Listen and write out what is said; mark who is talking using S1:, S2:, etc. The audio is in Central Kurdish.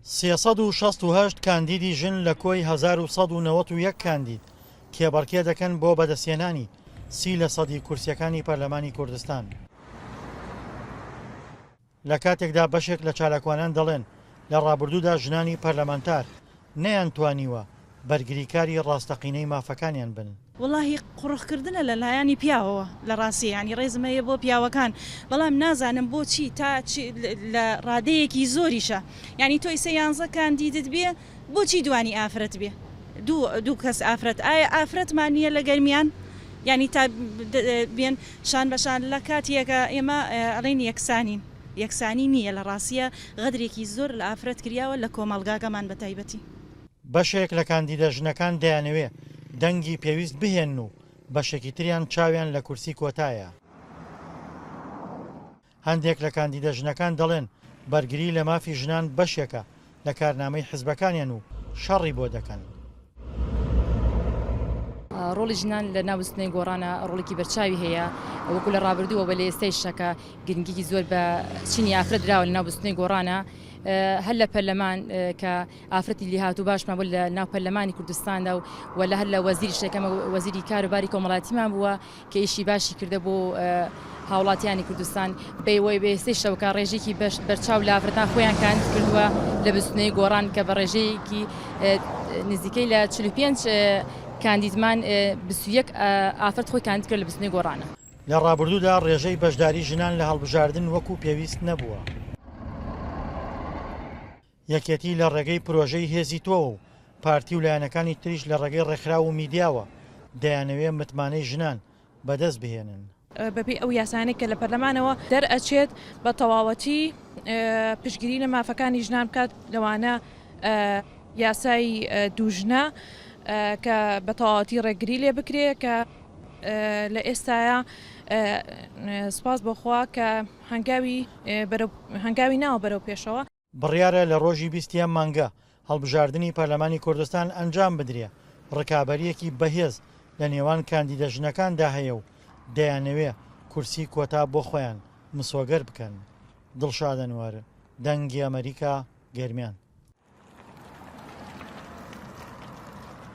S1: 368 کاندیدی ژن لە کۆی 1991 کاندید کێبەڕکێ دەکەن بۆ بەدەستهێنانی 30% کورسیەکانی پەرلەمانی کوردستان. لە کاتێکدا بەشێک لە چالاکوانان دەڵێن لە ڕابردوودا ژنانی پەرلەمانتار نەیانتوانیوە بەرگریکاری ڕاستەقینەی مافەکانیان بن.
S2: وڵاهی قوڕخکردنە لە لایانی پیاوەوە لە ڕاستی ینی ڕێزمەیە بۆ پیاوەکان، بەڵام نازانم بۆچی تا لە ڕادەیەکی زۆریشە، ینی تۆی سە 11 کاندیدت بێ بۆچی دوانی ئافرەت بێ دوو کەس ئافرەت ئایا ئافرەتمان نییە لە گەرمیان، ینی تا بێن شان بەشان لە کاتیەکە ئێمە ئەڵێن یەکسانی نییە لە ڕاستیە غەدرێکی زۆر لە ئافرەت کریاوە لە کۆمەڵگاکەمان بە تایبەتی.
S1: بەشێک لە کاندیدە ژنەکان دەیانەوێ دەنگی پێویست بهێن و بەشێکی تریان چاویان لە کورسی کۆتایە. هەندێک لە کاندیدە ژنەکان دەڵێن بەرگری لە مافی ژنان بەشێکە لە کارنامەی حیزبەکانیان و شەڕی بۆ دەکەن.
S3: ڕۆڵی ژنان لە ناوستنەی گۆڕانە ڕۆڵێکی بەرچاوی هەیە، وەکو لە ڕابردووە بە لە ئێستای شەکە گرنگێکی زۆر بە چینی ئافرەت دراوە لە ناوستنەی گۆڕانە، هەر لە پەرلەمان کە ئافرەتی لیهاتوو باشمان بوو لە ناو پەرلەمانی کوردستاندا و لە هەر لە وەزیری شەکەمە وەزیری کاروباری کۆمەڵاتیمان بووە کە ئیشی باشی کردە بۆ هاوڵاتیانی کوردستان بەوەی بە ئێستای شەوکە ڕێژێکی بەرچاو لە ئافرەتان خۆیان کاند کردووە لە بستنەی گۆڕان کە بە ڕێژەیەکی نزیکەی لە 45 کاندیدمان 21 ئافرەت خۆی کاندید کرد لە بستنەی گۆڕانە.
S1: لە ڕابردوودا ڕێژەی بەشداری ژنان لە هەڵبژاردن وەکو پێویست نەبووە. یەکێتی لە ڕێگەی پرۆژەی هێزی تۆ و پارتی و لایەنەکانی تریش لە ڕێگەی ڕێکخرا و میدیاوە دەیانەوێ متمانەی ژنان بەدەست بهێنن.
S4: بەپێی ئەو یاسانێک کە لە پەرلەمانەوە دەرئەچێت بە تەواوەتی پشتگیری لە مافەکانی ژنان بکات، لەوانە یاسای دووژنە کە بە تەواوەتی ڕێگری لێ بکرێ کە لە ئێستاە سپاس بۆخوا کە هەنگاوی ناوە بەرەو پێشەوە.
S1: بڕیارە لە ڕۆژی 20 مانگە هەڵبژاردننی پەرلەمانی کوردستان ئەنجام بدرێ، ڕکابەریەکی بەهێز لە نێوان کاندیدە ژنەکاندا هەیە و دەیانەوێ کورسی کۆتا بۆ خۆیان مسۆگەر بکەن. دڵشادەنوارە، دەنگی ئەمریکا، گەرمیان.